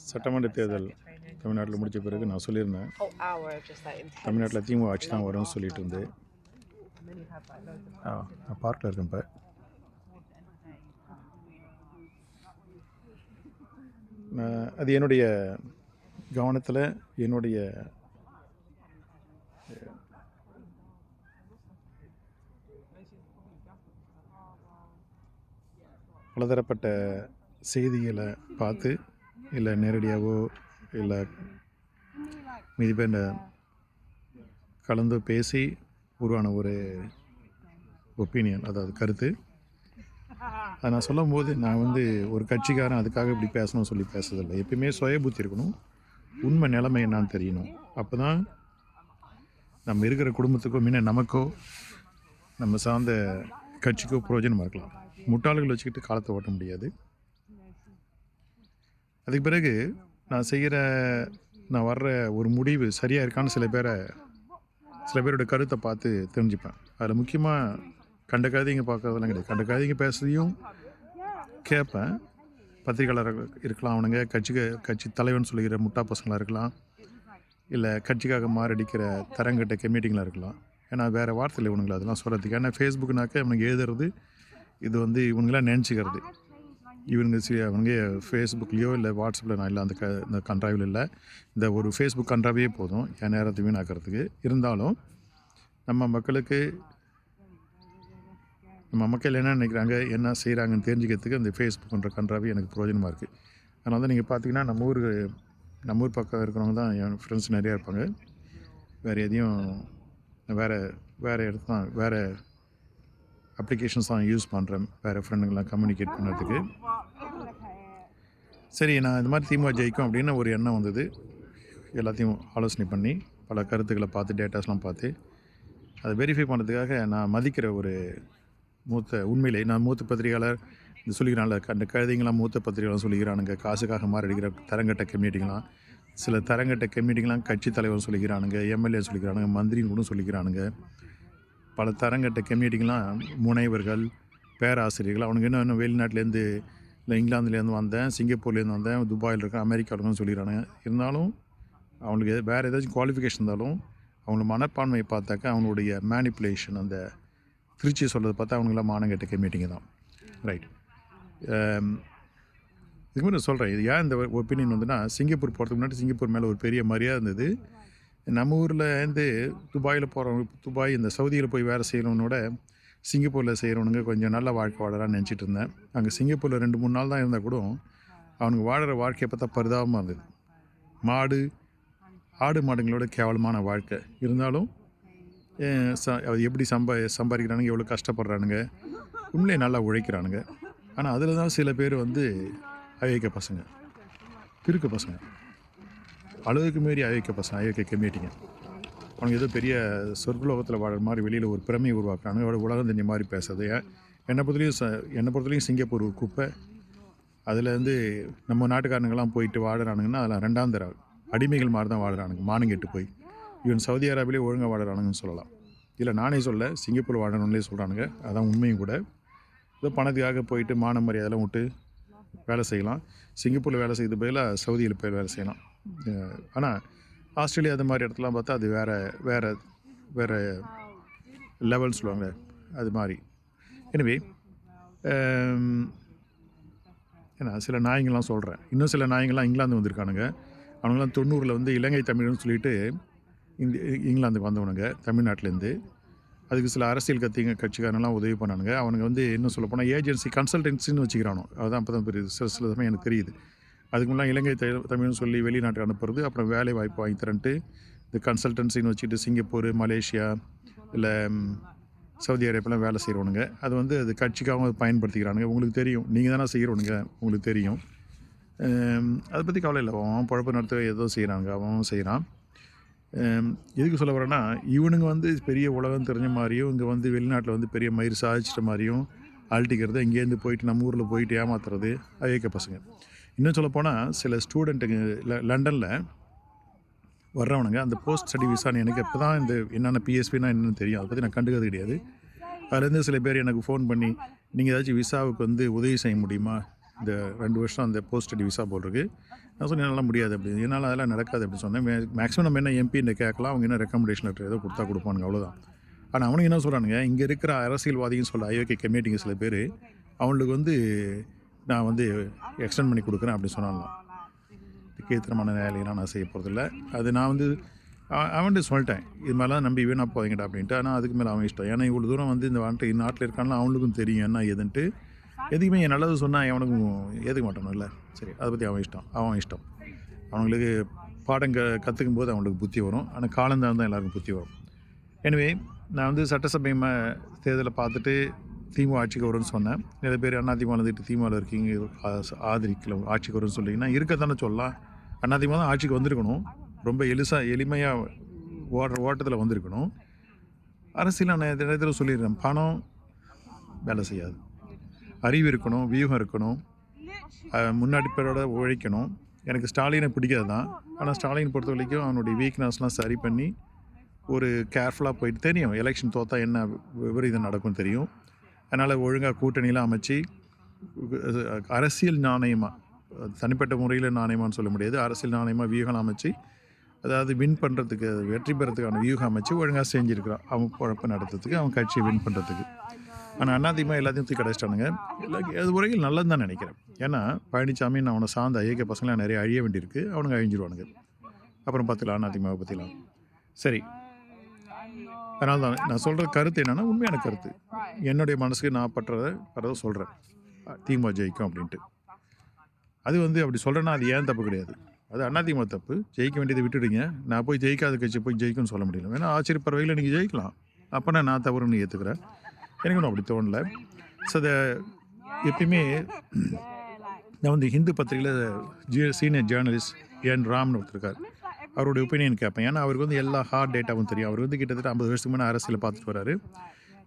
சட்டமன்ற தேர்தல் தமிழ்நாட்டில் முடித்த பிறகு நான் சொல்லியிருந்தேன், தமிழ்நாட்டில் திமுக ஆட்சி தான் வரும்னு சொல்லிட்டு இருந்து. நான் பார்க்கில் இருக்கேன். இப்போ அது என்னுடைய கவனத்தில் என்னுடைய பலதரப்பட்ட செய்திகளை பார்த்து, இல்லை நேரடியாகவோ இல்லை மீதி பேர் கலந்து பேசி உருவான ஒரு ஒப்பீனியன், அதாவது கருத்து. அதை நான் சொல்லும் போது நான் ஒரு கட்சிக்காரன் அதுக்காக இப்படி பேசணும்னு சொல்லி பேசுறதில்லை. எப்பயுமே சுய புத்தி இருக்கணும், உண்மை நிலைமை என்னான்னு தெரியணும். அப்போ தான் நம்ம இருக்கிற குடும்பத்துக்கோ முன்ன நமக்கோ நம்ம சார்ந்த கட்சிக்கோ பிரயோஜனமாக இருக்கலாம். முட்டாள்கள் வச்சுக்கிட்டு காலத்தை ஓட்ட முடியாது. அதுக்கு பிறகு நான் வர்ற ஒரு முடிவு சரியாக இருக்கான்னு சில பேரோட கருத்தை பார்த்து தெரிஞ்சுப்பேன். அதில் முக்கியமாக கண்டக்காதீங்க பார்க்குறதெல்லாம் கிடையாது. கண்டக்காதீங்க பேசுறதையும் கேட்பேன். பத்திரிகையாளராக இருக்கலாம், அவனுங்க கட்சி தலைவன் சொல்லிக்கிற முட்டா பசங்களாக இருக்கலாம், இல்லை கட்சிக்காக மாரடிக்கிற தரங்கட்ட கமிட்டிங்களாக இருக்கலாம். ஏன்னா வேறு வார்த்தையில் இவனுங்களை அதெல்லாம் சொல்கிறதுக்கு. ஏன்னா ஃபேஸ்புக்குனாக்க இவனுக்கு எழுதுறது இது இவங்களாம் நினச்சிக்கிறது. அவங்க ஃபேஸ்புக்லேயோ இல்லை வாட்ஸ்அப்பில் நான் இல்லை அந்த கன்ட்ராவில் இல்லை. இந்த ஒரு ஃபேஸ்புக் கன்ட்ராவே போதும் என் நேரத்தை வீணாக்கிறதுக்கு. இருந்தாலும் நம்ம மக்கள் என்ன நினைக்கிறாங்க, என்ன செய்கிறாங்கன்னு தெரிஞ்சுக்கிறதுக்கு அந்த ஃபேஸ்புக்ன்ற கன்ட்ராவே எனக்கு பிரயோஜனமாக இருக்குது. அதனால தான் நீங்கள் பார்த்தீங்கன்னா நம்ம ஊர் பக்கம் இருக்கிறவங்க தான் என் ஃப்ரெண்ட்ஸ் நிறையா இருப்பாங்க. வேறு எதையும் வேறு இடத்து தான் வேறு அப்ளிகேஷன்ஸ் தான் யூஸ் பண்ணுறேன், வேறு ஃப்ரெண்டுங்களாம் கம்யூனிகேட் பண்ணுறதுக்கு. சரி, நான் இந்த மாதிரி திமுக ஜெயிக்கும் அப்படின்னு ஒரு எண்ணம் வந்தது. எல்லாத்தையும் ஆலோசனை பண்ணி பல கருத்துக்களை பார்த்து டேட்டாஸ்லாம் பார்த்து அதை வெரிஃபை பண்ணுறதுக்காக நான் மதிக்கிற ஒரு உண்மையிலே நான் மூத்த பத்திரிகையாளர் இது சொல்லிக்கிறான்ல, அந்த கழுதைங்களாம் மூத்த பத்திரிகைலாம் சொல்லிக்கிறானுங்க, காசுக்காக மாறடிக்கிற தரங்கட்ட கம்யூனிட்டிங்களாம். சில தரங்கட்ட கம்யூனிட்டிங்களாம் கட்சி தலைவர் சொல்லிக்கிறானுங்க, எம்எல்ஏ சொல்லிக்கிறானுங்க, மந்திரின்னு கூட சொல்லிக்கிறானுங்க. பல தரங்கட்ட கம்யூனிட்டிங்களாம் முனைவர்கள், பேராசிரியர்கள், அவனுக்கு இன்னும் வெளிநாட்டிலேருந்து இல்லை இங்கிலாந்துலேருந்து வந்தேன், சிங்கப்பூர்லேருந்து வந்தேன், துபாயில் இருக்கேன், அமெரிக்காவில் இருக்கேன்னு சொல்லிக்கிறானுங்க. இருந்தாலும் அவனுக்கு வேறு ஏதாச்சும் குவாலிஃபிகேஷன் இருந்தாலும் அவங்கள மனப்பான்மையை பார்த்தாக்கா அவனுடைய மேனிப்புலேஷன், அந்த திருச்சி சொல்கிறத பார்த்தா அவனுங்களாம் மானங்கட்ட கம்யூனிட்டிங்க தான். ரைட். இதுக்கு முன்னாடி சொல்கிறேன், இது ஏன் இந்த ஒப்பீனியன் சிங்கப்பூர் போகிறதுக்கு முன்னாடி சிங்கப்பூர் மேலே ஒரு பெரிய மரியாதை இருந்தது. நம்ம ஊரில் துபாயில் போகிறவங்க, துபாய் இந்த சவுதியில் போய் வேலை செய்கிறவனோட சிங்கப்பூரில் செய்கிறவனுங்க கொஞ்சம் நல்ல வாழ்க்கை வாழறான்னு நினச்சிட்டு இருந்தேன். அங்கே சிங்கப்பூரில் 2-3 நாள் தான் இருந்தால் கூட அவனுக்கு வாழற வாழ்க்கையை பார்த்தா பரிதாபமாக இருந்தது. ஆடு மாடுங்களோட கேவலமான வாழ்க்கை. இருந்தாலும் அது எப்படி சம்பாதிக்கிறானுங்க, எவ்வளோ கஷ்டப்படுறானுங்க, உண்மையிலே நல்லா உழைக்கிறானுங்க. ஆனால் அதில் தான் சில பேர் அயோக்கிய பசங்க, கிறுக்கு பசங்க, அளவுக்கு மீறி அயோக்கிய கம்யூனிட்டிங்க. அவனுக்கு ஏதோ பெரிய சொர்க்கலோகத்தில் வாழற மாதிரி வெளியில் ஒரு பிரமையை உருவாக்குறாங்க, அவரோட உலகம் தெரிஞ்ச மாதிரி பேசுறது. என்னை பொறுத்தவரையும் சிங்கப்பூர் ஒரு குப்பை. அதில் நம்ம நாட்டுக்காரனுங்கெல்லாம் போயிட்டு வாழறானுங்கன்னா அதில் 2ஆம் தர அடிமைகள் மாதிரி தான் வாழறானுங்க, மானங்கெட்டு போய். ஈவன் சவுதி அரேபியாவிலே ஒழுங்காக வாழறானுங்கன்னு சொல்லலாம். இல்லை நானே சிங்கப்பூர் வாழணும்னே சொல்கிறானுங்க, அதான் உண்மையும் கூட. ஏதோ பணத்துக்காக போயிட்டு மான மரியாதைலாம் விட்டு வேலை செய்யலாம். சிங்கப்பூரில் வேலை செய்யறது பதிலாக சவுதியில் போய் வேலை செய்யலாம். ஆனால் ஆஸ்திரேலியா அது மாதிரி இடத்துலாம் பார்த்தா அது வேறு லெவல்னு சொல்லுவாங்க, அது மாதிரி. எனவே ஏன்னா சில நாய்ங்கள்லாம் சொல்கிறேன், இன்னும் சில நாய்ங்கள்லாம் இங்கிலாந்து வந்திருக்கானுங்க. அவனுங்களாம் 90ல் இலங்கை தமிழன்னு சொல்லிட்டு இங்கிலாந்துக்கு வந்தவனுங்க தமிழ்நாட்டிலேருந்து. அதுக்கு சில அரசியல் கட்சிக்காரங்களாம் உதவி பண்ணானுங்க. அவனுங்க இன்னும் சொல்ல போனால் ஏஜென்சி கன்சல்டன்சின்னு வச்சுக்கிறானோ, அதுதான் அப்போ தான் பெரிய சில சமயம் எனக்கு தெரியுது. அதுக்கு முன்னாடி இலங்கை தமிழ்னு சொல்லி வெளிநாட்டுக்கு அனுப்புறது, அப்புறம் வேலை வாய்ப்பு வாங்கி தரன்ட்டு இந்த கன்சல்டன்சின்னு வச்சுட்டு சிங்கப்பூர், மலேசியா, இல்லை சவுதி அரேபியாலாம் வேலை செய்கிறவனுங்க. அது கட்சிக்காகவும் பயன்படுத்திக்கிறானுங்க. உங்களுக்கு தெரியும், நீங்கள் தானே செய்கிறவனுங்க, உங்களுக்கு தெரியும். அதை பற்றி கவலை இல்லை. அவன் பழப்பு நடத்த ஏதோ செய்கிறாங்க, அவன் செய்கிறான். எதுக்கு சொல்ல வரேன்னா, இவனுங்க பெரிய உலகம் தெரிஞ்ச மாதிரியும் இங்கே வெளிநாட்டில் பெரிய மயிர் சாதிச்சிட்ட மாதிரியும் அழட்டிக்கிறது, இங்கேருந்து போயிட்டு நம்ம ஊரில் போயிட்டு ஏமாத்துறது அயோக்கிய பசங்க. இன்னும் சொல்லப்போனால் சில ஸ்டூடெண்ட்டுங்க லண்டனில் வர்றவனுங்க அந்த போஸ்ட் ஸ்டடி விசான்னு எனக்கு இப்போ தான் என்னென்ன பிஎஸ்பின்னா என்னென்னு தெரியும், அதை பற்றி நான் கண்டுக்கிறது கிடையாது. அதுலேருந்து சில பேர் எனக்கு ஃபோன் பண்ணி, நீங்கள் ஏதாச்சும் விசாவுக்கு உதவி செய்ய முடியுமா, இந்த 2 வருஷம் அந்த போஸ்ட் ஸ்டடி விசா போல் நான் சொன்னேன் என்னால் முடியாது அப்படின்னு. என்னால் அதெல்லாம் நடக்காது அப்படின்னு சொன்னேன். மேக்ஸிமம் நம்ம என்ன எம்பின்னு கேட்கலாம், அவங்க என்ன ரெக்கமெண்டேஷன் லெட்டர் ஏதோ கொடுத்தா கொடுப்பானுங்க, அவ்வளோதான். ஆனால் அவனுக்கு என்ன சொல்கிறானுங்க, இங்கே இருக்கிற அரசியல்வாதின்னு சொல்ல ஐஓகே கமிட்டிங்க சில பேர் அவங்களுக்கு வந்து நான் வந்து எக்ஸ்டெண்ட் பண்ணி கொடுக்குறேன் அப்படின்னு சொன்னாலாம். கீர்த்தனமான வேலையெல்லாம் நான் செய்ய போகிறதில்ல. அது நான் வந்து அவன்கிட்ட சொல்லிட்டேன், இது மாதிரிலாம் நம்பி வீணாக போதீங்கடா அப்படின்ட்டு. ஆனால் அதுக்கு மேலே அவன் இஷ்டம். ஏன்னா இவ்வளோ தூரம் வந்து இந்த நாட்டில் இருக்கான்லாம் அவனுக்கும் தெரியும் என்ன ஏதுன்ட்டு. எதுக்குமே என் நல்லது சொன்னால் அவனுக்கும் ஏற்றுக்க மாட்டானு இல்லை. சரி, அதை பற்றி அவன் இஷ்டம். அவங்களுக்கு பாடம் கற்றுக்கும் போது அவங்களுக்கு புத்தி வரும். ஆனால் காலந்தான் தான் எல்லாருக்கும் புத்தி வரும். எனவே நான் வந்து சட்டசபை தேர்தலை பார்த்துட்டு திமுக ஆட்சிக்கு வரும்னு சொன்னேன். நிறைய பேர் அதிமுக வந்துட்டு திமுகவில் இருக்கீங்க ஆதரிக்கல ஆட்சிக்கு வரும்னு சொல்லிங்கன்னா இருக்கத்தானே சொல்லலாம். அதிமுக தான் ஆட்சிக்கு வந்திருக்கணும். ரொம்ப எளிமையாக ஓட்டத்தில் வந்திருக்கணும். அரசியல் நான் நிறைய சொல்லிடுறேன், பணம் வேலை செய்யாது. அறிவு இருக்கணும், வியூகம் இருக்கணும், முன்னாடி பேரோட உழைக்கணும். எனக்கு ஸ்டாலினை பிடிக்காது தான். ஆனால் ஸ்டாலின் பொறுத்த வரைக்கும் அவனுடைய வீக்னஸ்லாம் சரி பண்ணி ஒரு கேர்ஃபுல்லாக போயிட்டு தெரியும் எலெக்ஷன் தோற்றா என்ன விபரீதம் நடக்கும் தெரியும். அதனால் ஒழுங்காக கூட்டணியெலாம் அமைச்சு அரசியல் நாணயமாக, தனிப்பட்ட முறையில் நாணயமானு சொல்ல முடியாது, அரசியல் நாணயமாக வியூகம் அமைச்சு, அதாவது வின் பண்ணுறதுக்கு வெற்றி பெறத்துக்கான வியூகம் அமைச்சு ஒழுங்காக செஞ்சுருக்கிறான் அவன் குழப்பம் நடத்துறதுக்கு, அவன் கட்சியை வின் பண்ணுறதுக்கு. ஆனால் அதிமுக எல்லாத்தையும் தூக்கி கிடச்சிட்டானுங்க. அது முறையில் நல்லது தான் நினைக்கிறேன். ஏன்னா பழனிசாமி நான் அவனை சார்ந்த ஐக்கிய பசங்களாம் நிறைய அழிய வேண்டியிருக்கு. அவனுங்க அழிஞ்சிருவானுங்க. அப்புறம் பார்த்துக்கலாம் அதிமுக பற்றிலாம். சரி, அதனால தான் நான் சொல்கிற கருத்து என்னென்னா உண்மையான கருத்து. என்னுடைய மனசுக்கு நான் படுறதை சொல்கிறேன், திமுக ஜெயிக்கும் அப்படின்ட்டு. அது வந்து அப்படி சொல்கிறேன்னா அது ஏன் தப்பு கிடையாது, அது அதிமுக தப்பு. ஜெயிக்க வேண்டியதை விட்டுடுங்க. நான் போய் ஜெயிக்காத கட்சி போய் ஜெயிக்கும்னு சொல்ல முடியல. வேணா ஆச்சரியப்பறவையில் நீங்கள் ஜெயிக்கலாம், அப்போனா நான் தவறுன்னு ஏற்றுக்கிறேன். எனக்கு ஒன்றும் அப்படி தோணலை. ஸோ அதை எப்பயுமே நான் வந்து ஹிந்து பத்திரிகையில் சீனியர் ஜேர்னலிஸ்ட் என் ராம்னு ஒருத்தருக்கார், அவருடைய ஒப்பீனியன் கேட்பேன். ஏன்னா அவருக்கு வந்து எல்லா ஹார்ட் டேட்டாவும் தெரியும். அவர் வந்து கிட்டத்தட்ட 50 வருஷத்துக்கு முன்னே அரசியல் பார்த்துட்டு வர்றாரு.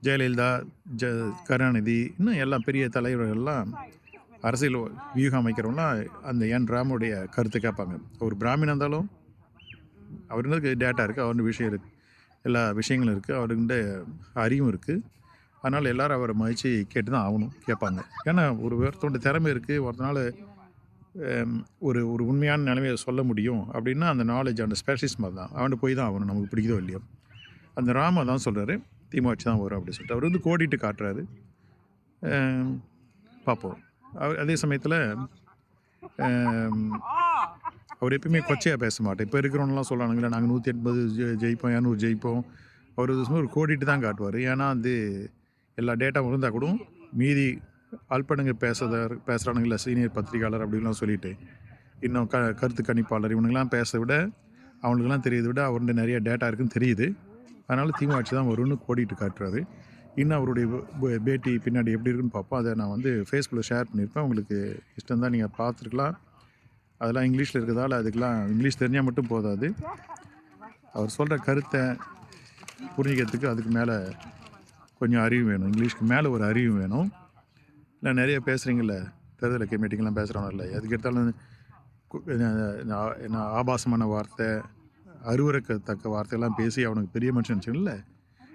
ஜெயலலிதா, கருணாநிதி, இன்னும் எல்லா பெரிய தலைவர்கள்லாம் அரசியல் வியூகம் அமைக்கிறவங்களாம் அந்த என் ராமுடைய கருத்தை கேட்பாங்க. அவர் பிராமின் இருந்தாலும் அவருக்கு டேட்டா இருக்குது, அவருடைய விஷயம் இருக்குது, எல்லா விஷயங்களும் இருக்குது, அவருக்கிட்ட அறிவும் இருக்குது. அதனால் எல்லோரும் அவரை மதித்து கேட்டு தான் ஆகணும், கேட்பாங்க. ஏன்னா ஒருத்தோட திறமை இருக்குது, ஒருத்தனால ஒரு உண்மையான நிலைமையை சொல்ல முடியும் அப்படின்னா அந்த நாலேஜ், அந்த ஸ்பெஷலிஸ்ட் மாதிரி தான். அவன்கிட்ட போய் தான் ஆகணும், நமக்கு பிடிக்குதோ இல்லையோ. அந்த ராமா தான் சொல்கிறாரு திமுக ஆட்சி தான் வரும் அப்படின்னு சொல்லிட்டு அவர் வந்து கோடிட்டு காட்டுறாரு. பார்ப்போம். அதே சமயத்தில் அவர் எப்பயுமே கொச்சையாக பேச மாட்டேன். இப்போ இருக்கிறவங்களாம் சொல்கிறானுங்களே நாங்கள் 180 ஜெயிப்போம், 200 ஜெயிப்போம். அவர் ஒரு கோடிட்டு தான் காட்டுவார். ஏன்னா வந்து எல்லா டேட்டாவும் இருந்தால் கூட மீதி ஆள்படுங்க பேசுகிறானுங்கள சீனியர் பத்திரிகையாளர் அப்படின்லாம் சொல்லிட்டு இன்னும் கருத்து கணிப்பாளர் இவனுங்கெல்லாம் பேசுறதை விட அவங்களுக்கெல்லாம் தெரியுதை விட அவருடைய நிறைய டேட்டா இருக்குன்னு தெரியுது. அதனால் திமுக ஆட்சி தான் வரும்னு கோடிட்டு காட்டுறாரு. இன்னும் அவருடைய பேட்டி பின்னாடி எப்படி இருக்குன்னு பார்ப்போம். அதை நான் வந்து ஃபேஸ்புக்கில் ஷேர் பண்ணியிருப்பேன். உங்களுக்கு இஷ்டம் தான் நீங்கள் பார்த்துருக்கலாம். அதெல்லாம் இங்கிலீஷில் இருக்கிறதால அதுக்கெலாம் இங்கிலீஷ் தெரிஞ்சால் மட்டும் போதாது. அவர் சொல்கிற கருத்தை புரிஞ்சிக்கிறதுக்கு அதுக்கு மேலே கொஞ்சம் அறிவு வேணும். இங்கிலீஷ்க்கு மேலே ஒரு அறிவு வேணும். இல்லை நிறைய பேசுகிறீங்கள, தேர்தல் கமிட்டிங்கெலாம் பேசுகிறாங்கல்ல, எதுக்கு எடுத்தாலும் ஆபாசமான வார்த்தை, அருவருக்கத்தக்க வார்த்தையெல்லாம் பேசி அவனுக்கு பெரிய மனுஷன் நினச்சிங்கல்ல,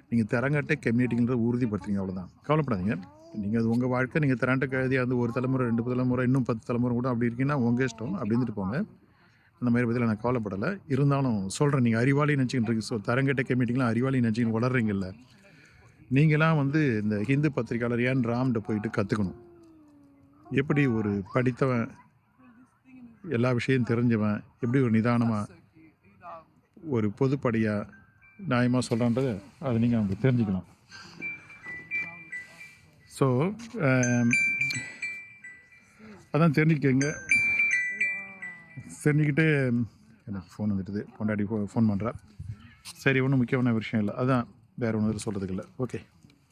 நீங்கள் திறங்கட்ட கம்யூனிட்டிங்கிறத உறுதிப்படுத்துறீங்க, அவ்வளோதான். கவலைப்படாதீங்க. நீங்கள் அது உங்கள் வாழ்க்கை, நீங்கள் திறண்ட கழுதியாக வந்து ஒரு தலைமுறை 2 தலைமுறை இன்னும் 10 தலைமுறை கூட அப்படி இருக்கீங்கன்னா உங்கள் இஷ்டம், அப்படி இருந்துட்டு போங்க. அந்த மாதிரி பற்றியில் நான் கவலைப்படலை. இருந்தாலும் சொல்கிறேன், நீங்கள் அறிவாளி நினச்சிக்கிட்டு இருக்கு தரங்கட்ட கம்யூனிட்டிங்கெலாம் அறிவாளி நினச்சிக்கிட்டு வளர்றீங்கல்ல, நீங்களாம் வந்து இந்த ஹிந்து பத்திரிகையாளர் ஏன் ராம்கிட்ட போயிட்டு கற்றுக்கணும். எப்படி ஒரு படித்தவன், எல்லா விஷயம் தெரிஞ்சவன், எப்படி ஒரு நிதானமாக ஒரு பொதுப்படியாக நியாயமாக சொல்கிறான்றதை அதை நீங்கள் அவங்க தெரிஞ்சுக்கலாம். ஸோ அதான் தெரிஞ்சுக்கங்க. தெரிஞ்சுக்கிட்டு எனக்கு ஃபோன் வந்துட்டுது, பொண்டாட்டி ஃபோன் பண்ணுறா. சரி, ஒன்றும் முக்கியமான விஷயம் இல்லை, அதுதான் வேறு ஒன்றும் சொல்கிறதுக்கு இல்லை. ஓகே.